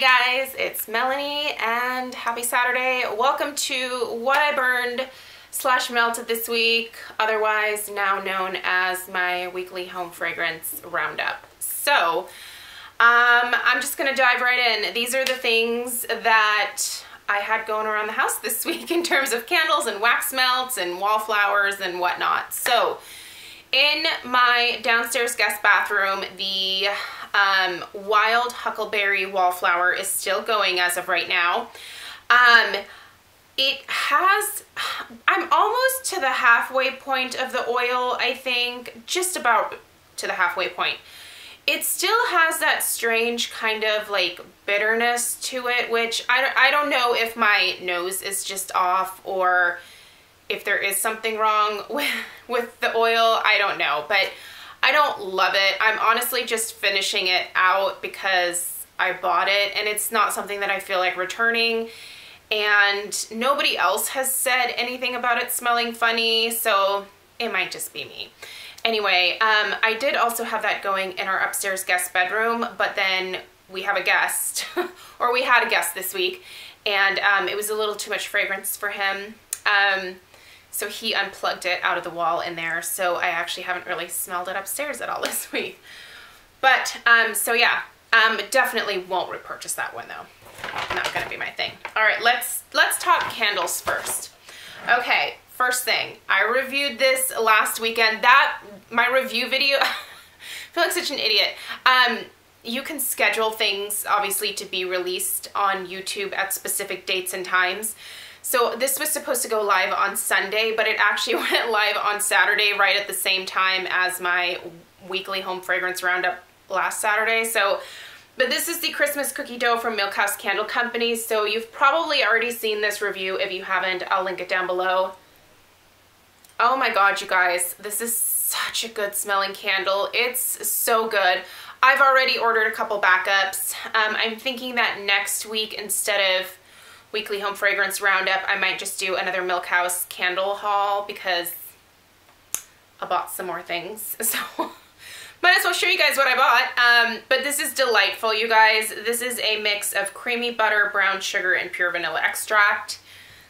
Guys, it's Melanie and happy Saturday. Welcome to what I burned / melted this week, otherwise now known as my weekly home fragrance roundup. So I'm just gonna dive right in. These are the things that I had going around the house this week in terms of candles and wax melts and wallflowers and whatnot. So in my downstairs guest bathroom, the wild huckleberry wallflower is still going as of right now. It has, I'm almost to the halfway point of the oil, I think, just about to the halfway point. It still has that strange kind of like bitterness to it, which I don't know if my nose is just off or if there is something wrong with the oil. I don't know, but I don't love it. I'm honestly just finishing it out because I bought it and it's not something that I feel like returning, and nobody else has said anything about it smelling funny, so it might just be me. Anyway, I did also have that going in our upstairs guest bedroom, but then we have a guest, or we had a guest this week, and it was a little too much fragrance for him. So he unplugged it out of the wall in there, so I actually haven't really smelled it upstairs at all this week. But, so yeah, definitely won't repurchase that one though. Not gonna be my thing. All right, let's talk candles first. Okay, first thing, I reviewed this last weekend. My review video, I feel like such an idiot. You can schedule things, obviously, to be released on YouTube at specific dates and times. So this was supposed to go live on Sunday, but it actually went live on Saturday right at the same time as my weekly home fragrance roundup last Saturday. So, but this is the Christmas cookie dough from Milk House Candle Company. So you've probably already seen this review. If you haven't, I'll link it down below. Oh my God, you guys, this is such a good smelling candle. It's so good. I've already ordered a couple backups. I'm thinking that next week, instead of weekly home fragrance roundup, I might just do another Milk House candle haul because I bought some more things. So might as well show you guys what I bought. But this is delightful, you guys. This is a mix of creamy butter, brown sugar, and pure vanilla extract.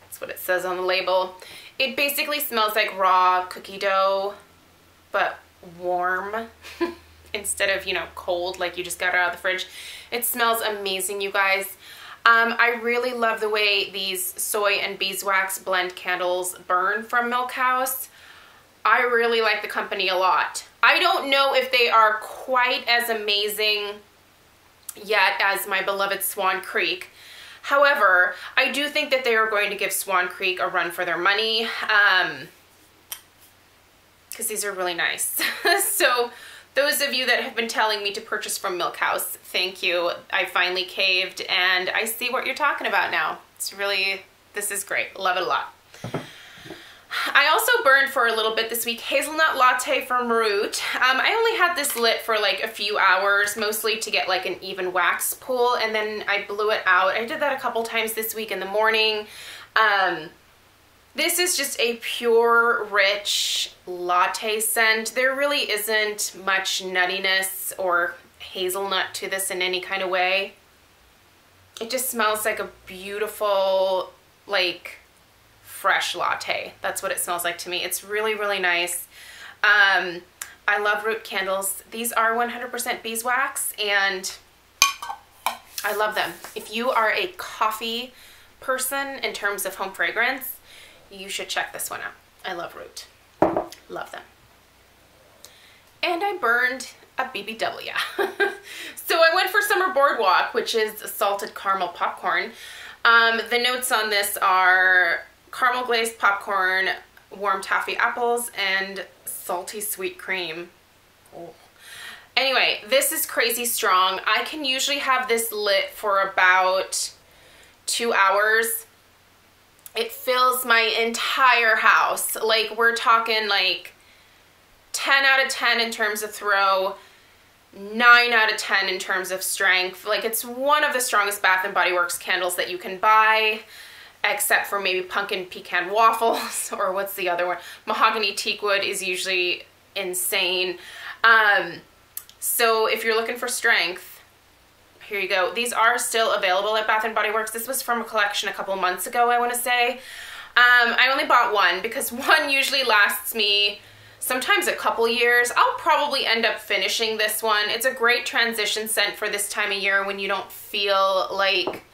That's what it says on the label. It basically smells like raw cookie dough, but warm instead of, you know, cold like you just got it out of the fridge. It smells amazing, you guys. I really love the way these soy and beeswax blend candles burn from Milk House. I really like the company a lot. I don't know if they are quite as amazing yet as my beloved Swan Creek. However, I do think that they are going to give Swan Creek a run for their money, because these are really nice. So those of you that have been telling me to purchase from Milk House, thank you. I finally caved and I see what you're talking about now. It's really, this is great. Love it a lot. I also burned for a little bit this week hazelnut latte from Root. I only had this lit for like a few hours, mostly to get like an even wax pool, and then I blew it out. I did that a couple times this week in the morning. This is just a pure, rich latte scent. There really isn't much nuttiness or hazelnut to this in any kind of way. It just smells like a beautiful, like, fresh latte. That's what it smells like to me. It's really, really nice. I love Root candles. These are 100% beeswax, and I love them. If you are a coffee person in terms of home fragrance, you should check this one out. I love Root. Love them. And I burned a BBW. So I went for Summer Boardwalk, which is salted caramel popcorn. The notes on this are caramel glazed popcorn, warm toffee apples, and salty sweet cream. Oh. Anyway, this is crazy strong. I can usually have this lit for about 2 hours. It fills my entire house. Like, we're talking like 10 out of 10 in terms of throw, 9 out of 10 in terms of strength. Like, it's one of the strongest Bath & Body Works candles that you can buy, except for maybe pumpkin pecan waffles, or what's the other one? Mahogany teakwood is usually insane. So if you're looking for strength, here you go. These are still available at Bath & Body Works. This was from a collection a couple months ago, I want to say. I only bought one because one usually lasts me sometimes a couple years. I'll probably end up finishing this one. It's a great transition scent for this time of year when you don't feel like,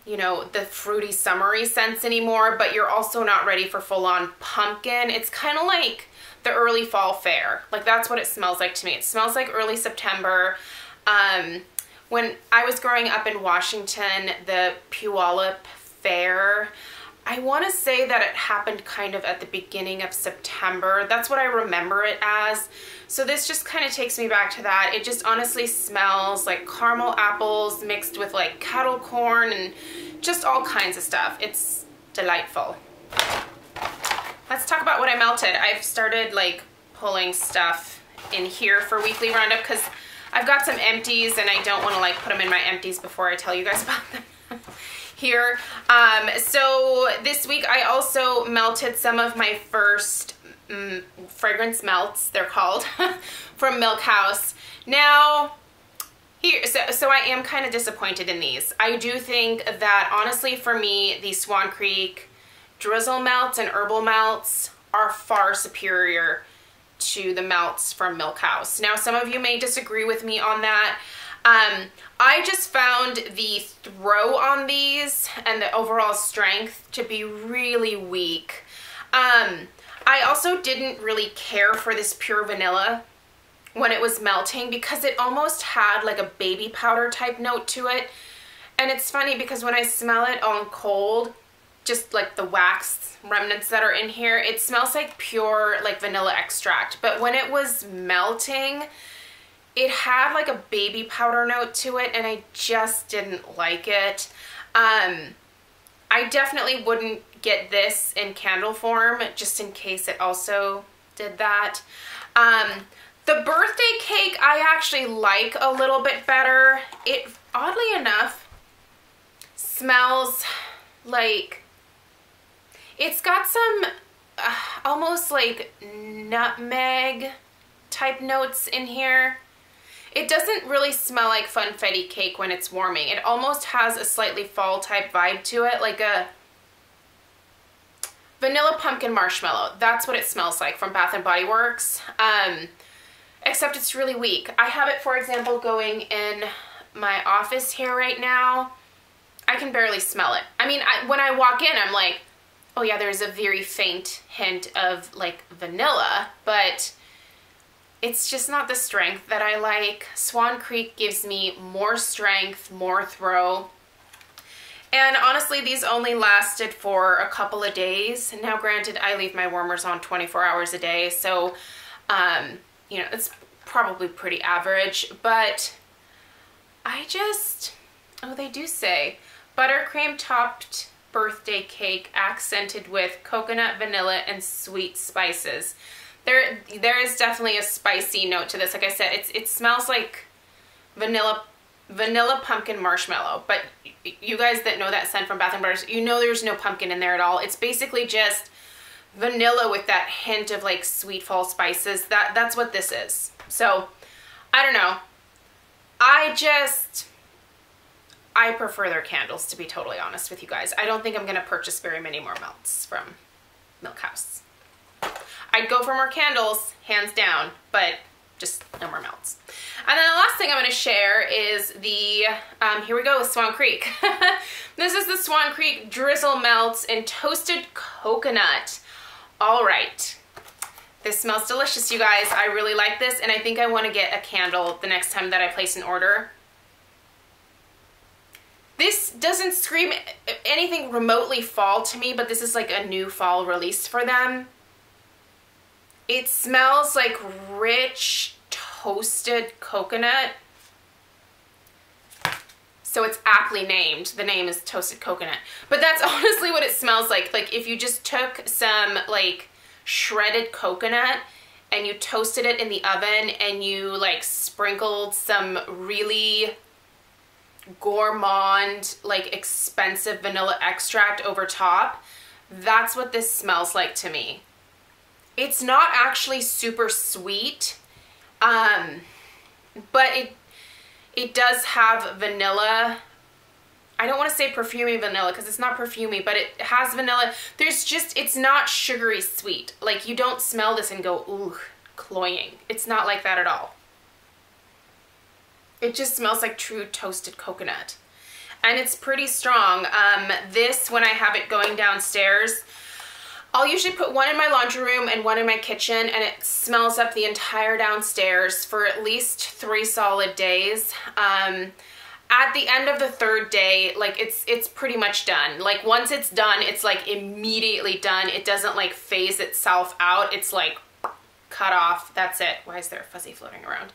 you know, the fruity summery scents anymore, but you're also not ready for full-on pumpkin. It's kind of like the early fall fair. Like, that's what it smells like to me. It smells like early September. When I was growing up in Washington, the Puyallup Fair, I want to say that it happened kind of at the beginning of September. That's what I remember it as. So this just kind of takes me back to that. It just honestly smells like caramel apples mixed with like kettle corn and just all kinds of stuff. It's delightful. Let's talk about what I melted. I've started like pulling stuff in here for weekly roundup because I've got some empties and I don't want to like put them in my empties before I tell you guys about them. Here. So this week I also melted some of my first fragrance melts, they're called, from Milk House. Now, here, so I am kind of disappointed in these. I do think that honestly for me, the Swan Creek drizzle melts and herbal melts are far superior to the melts from Milk House. Now, some of you may disagree with me on that. I just found the throw on these and the overall strength to be really weak. I also didn't really care for this pure vanilla when it was melting because it almost had like a baby powder type note to it. And it's funny because when I smell it on cold, just like the wax remnants that are in here, it smells like pure like vanilla extract. But when it was melting, it had like a baby powder note to it and I just didn't like it. I definitely wouldn't get this in candle form just in case it also did that. The birthday cake I actually like a little bit better. It, oddly enough, smells like, it's got some almost like nutmeg type notes in here. It doesn't really smell like funfetti cake when it's warming. It almost has a slightly fall type vibe to it, like a vanilla pumpkin marshmallow. That's what it smells like from Bath & Body Works. Except it's really weak. I have it, for example, going in my office here right now. I can barely smell it. I mean, when I walk in, I'm like, oh yeah, there's a very faint hint of like vanilla, but it's just not the strength that I like. Swan Creek gives me more strength, more throw. And honestly, these only lasted for a couple of days. Now, granted, I leave my warmers on 24 hours a day, so, you know, it's probably pretty average, but I just, oh, they do say, buttercream topped birthday cake accented with coconut, vanilla, and sweet spices. There is definitely a spicy note to this. Like I said, it smells like vanilla pumpkin marshmallow, but you guys that know that scent from Bath & Body Works, you know there's no pumpkin in there at all. It's basically just vanilla with that hint of like sweet fall spices. That's what this is. So, I don't know. I prefer their candles, to be totally honest with you guys. I don't think I'm going to purchase very many more melts from Milk House. I'd go for more candles, hands down, but just no more melts. And then the last thing I'm going to share is the, here we go with Swan Creek. This is the Swan Creek Drizzle Melts in Toasted Coconut. All right. This smells delicious, you guys. I really like this, and I think I want to get a candle the next time that I place an order. This doesn't scream anything remotely fall to me, but this is like a new fall release for them. It smells like rich toasted coconut. So it's aptly named. The name is Toasted Coconut. But that's honestly what it smells like. Like if you just took some like shredded coconut and you toasted it in the oven and you like sprinkled some really gourmand, like expensive vanilla extract over top. That's what this smells like to me. It's not actually super sweet, but It does have vanilla. I don't want to say perfumey vanilla because it's not perfumey, but it has vanilla. There's just, it's not sugary sweet. Like, you don't smell this and go, ooh, cloying. It's not like that at all. It just smells like true toasted coconut. And it's pretty strong. This, when I have it going downstairs, I'll usually put one in my laundry room and one in my kitchen, and it smells up the entire downstairs for at least 3 solid days. At the end of the 3rd day, like, it's pretty much done. Like, once it's done, it's like immediately done. It doesn't like phase itself out. It's like cut off. That's it. Why is there a fuzzy floating around?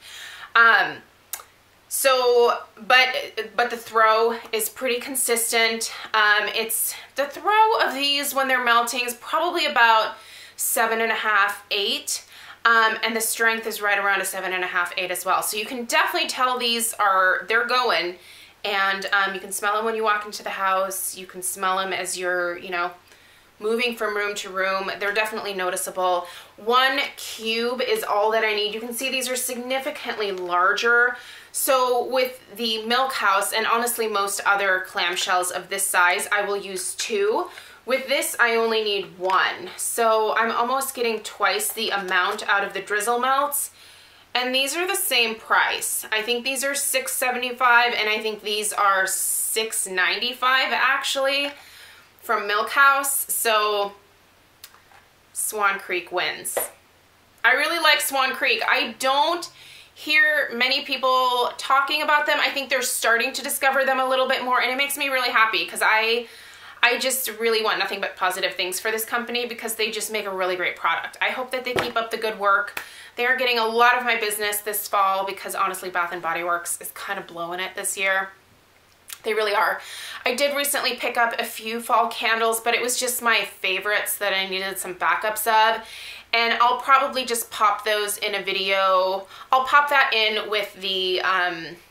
But the throw is pretty consistent. It's the throw of these when they're melting is probably about 7.5, 8. And the strength is right around a 7.5, 8 as well. So you can definitely tell these are, they're going, and you can smell them when you walk into the house. You can smell them as you're, you know, moving from room to room. They're definitely noticeable. 1 cube is all that I need. You can see these are significantly larger. So with the Milk House, and honestly most other clamshells of this size, I will use 2. With this, I only need 1. So I'm almost getting twice the amount out of the drizzle melts. And these are the same price. I think these are $6.75, and I think these are $6.95 actually from Milk House. So Swan Creek wins. I really like Swan Creek. I don't hear many people talking about them. I think they're starting to discover them a little bit more, and it makes me really happy because I just really want nothing but positive things for this company because they just make a really great product. I hope that they keep up the good work. They are getting a lot of my business this fall because honestly Bath & Body Works is kind of blowing it this year. They really are. I did recently pick up a few fall candles, but it was just my favorites that I needed some backups of. And I'll probably just pop those in a video. I'll pop that in with the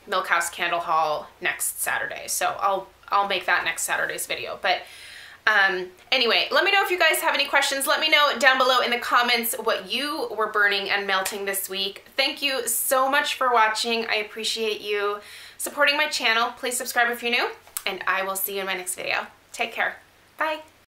Milk House candle haul next Saturday. So I'll make that next Saturday's video. But anyway, let me know if you guys have any questions. Let me know down below in the comments what you were burning and melting this week. Thank you so much for watching. I appreciate you supporting my channel. Please subscribe if you're new, and I will see you in my next video. Take care. Bye.